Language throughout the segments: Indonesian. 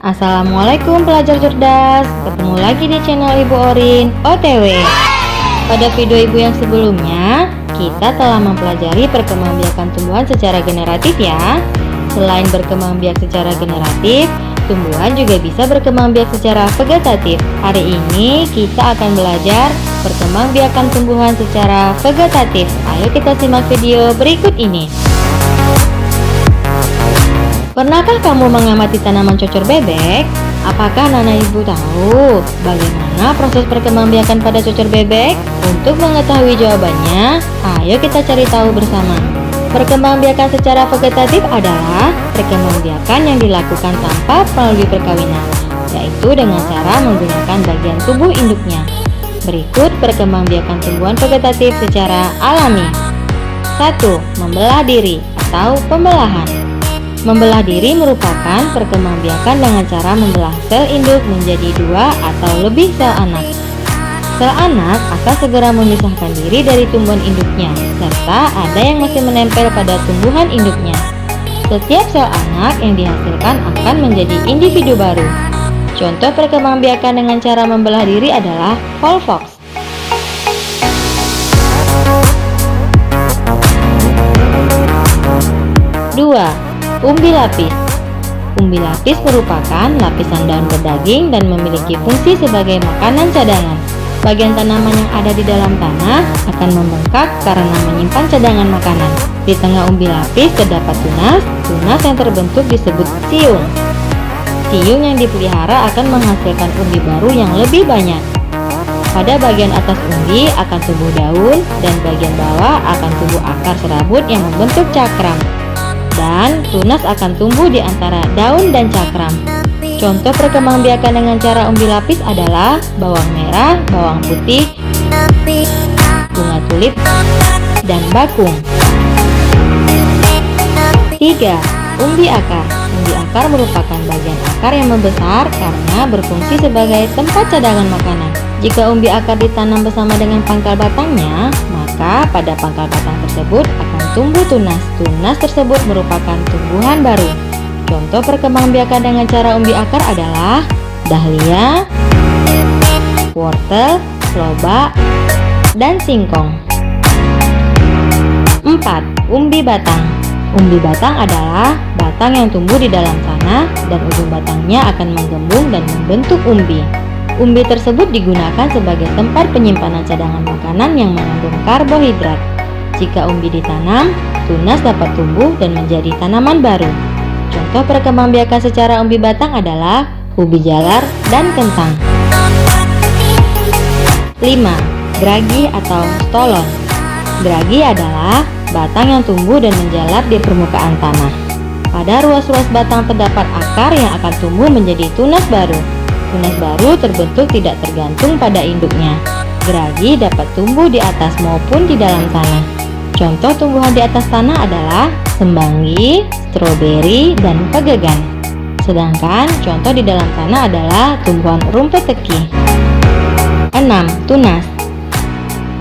Assalamualaikum pelajar cerdas, ketemu lagi di channel Ibu Orin OTW. Pada video Ibu yang sebelumnya, kita telah mempelajari perkembangbiakan tumbuhan secara generatif ya. Selain berkembangbiak secara generatif, tumbuhan juga bisa berkembangbiak secara vegetatif. Hari ini kita akan belajar perkembangbiakan tumbuhan secara vegetatif. Ayo kita simak video berikut ini. Pernahkah kamu mengamati tanaman cocor bebek? Apakah Nana Ibu tahu bagaimana proses perkembangbiakan pada cocor bebek? Untuk mengetahui jawabannya, ayo kita cari tahu bersama. Perkembangbiakan secara vegetatif adalah perkembangbiakan yang dilakukan tanpa melalui perkawinan, yaitu dengan cara menggunakan bagian tubuh induknya. Berikut perkembangbiakan tumbuhan vegetatif secara alami. 1. Membelah diri atau pembelahan. Membelah diri merupakan perkembangbiakan dengan cara membelah sel induk menjadi 2 atau lebih sel anak. Sel anak akan segera memisahkan diri dari tumbuhan induknya, serta ada yang masih menempel pada tumbuhan induknya. Setiap sel anak yang dihasilkan akan menjadi individu baru. Contoh perkembangbiakan dengan cara membelah diri adalah volvox. 2. Umbi lapis. Umbi lapis merupakan lapisan daun berdaging dan memiliki fungsi sebagai makanan cadangan. Bagian tanaman yang ada di dalam tanah akan membengkak karena menyimpan cadangan makanan. Di tengah umbi lapis terdapat tunas. Tunas yang terbentuk disebut siung. Siung yang dipelihara akan menghasilkan umbi baru yang lebih banyak. Pada bagian atas umbi akan tumbuh daun dan bagian bawah akan tumbuh akar serabut yang membentuk cakram. Dan tunas akan tumbuh di antara daun dan cakram. Contoh perkembangbiakan dengan cara umbi lapis adalah bawang merah, bawang putih, bunga tulip, dan bakung. 3. Umbi akar. Umbi akar merupakan bagian akar yang membesar karena berfungsi sebagai tempat cadangan makanan. Jika umbi akar ditanam bersama dengan pangkal batangnya, maka pada pangkal batang tersebut akan tumbuh tunas. Tunas tersebut merupakan tumbuhan baru. Contoh perkembangbiakan dengan cara umbi akar adalah dahlia, wortel, lobak, dan singkong. 4. Umbi batang. Umbi batang adalah batang yang tumbuh di dalam tanah dan ujung batangnya akan menggembung dan membentuk umbi. Umbi tersebut digunakan sebagai tempat penyimpanan cadangan makanan yang mengandung karbohidrat. Jika umbi ditanam, tunas dapat tumbuh dan menjadi tanaman baru. Contoh perkembangbiakan secara umbi batang adalah ubi jalar dan kentang. 5. Geragi atau stolon. Geragi adalah batang yang tumbuh dan menjalar di permukaan tanah. Pada ruas-ruas batang terdapat akar yang akan tumbuh menjadi tunas baru. Tunas baru terbentuk tidak tergantung pada induknya. Geragi dapat tumbuh di atas maupun di dalam tanah. Contoh tumbuhan di atas tanah adalah semanggi, stroberi, dan pegegan. Sedangkan contoh di dalam tanah adalah tumbuhan rumput teki. 6. Tunas.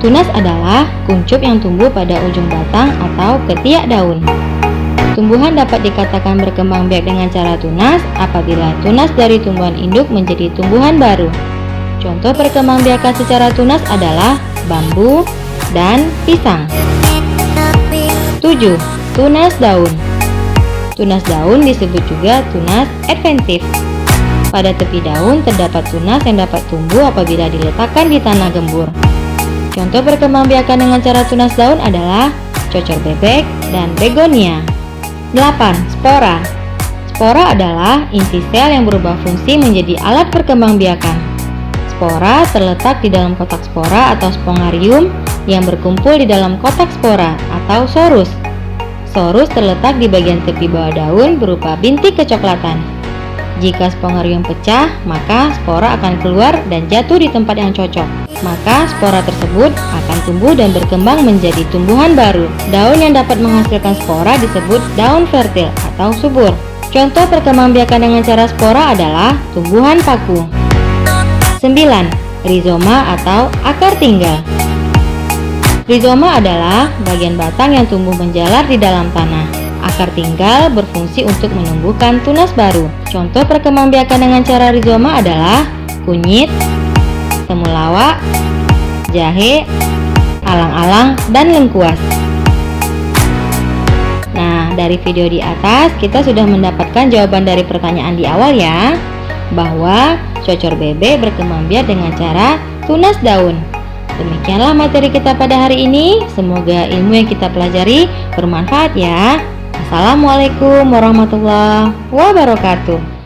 Tunas adalah kuncup yang tumbuh pada ujung batang atau ketiak daun. Tumbuhan dapat dikatakan berkembangbiak dengan cara tunas apabila tunas dari tumbuhan induk menjadi tumbuhan baru. Contoh perkembangbiakan secara tunas adalah bambu dan pisang. 7. Tunas daun. Tunas daun disebut juga tunas adventif. Pada tepi daun terdapat tunas yang dapat tumbuh apabila diletakkan di tanah gembur. Contoh perkembangbiakan dengan cara tunas daun adalah cocor bebek dan begonia. 8. Spora. Spora adalah inti sel yang berubah fungsi menjadi alat perkembangbiakan. Spora terletak di dalam kotak spora atau spongarium yang berkumpul di dalam kotak spora atau sorus. Sorus terletak di bagian tepi bawah daun berupa bintik kecoklatan. Jika spongarium pecah, maka spora akan keluar dan jatuh di tempat yang cocok. Maka spora tersebut akan tumbuh dan berkembang menjadi tumbuhan baru. Daun yang dapat menghasilkan spora disebut daun fertil atau subur. Contoh perkembangbiakan dengan cara spora adalah tumbuhan paku. 9. Rizoma atau akar tinggal. Rizoma adalah bagian batang yang tumbuh menjalar di dalam tanah. Akar tinggal berfungsi untuk menumbuhkan tunas baru. Contoh perkembangbiakan dengan cara rizoma adalah kunyit, temulawak, jahe, alang-alang, dan lengkuas. Nah, dari video di atas kita sudah mendapatkan jawaban dari pertanyaan di awal ya, bahwa cocor bebek berkembang biak dengan cara tunas daun. Demikianlah materi kita pada hari ini. Semoga ilmu yang kita pelajari bermanfaat ya. Assalamualaikum warahmatullahi wabarakatuh.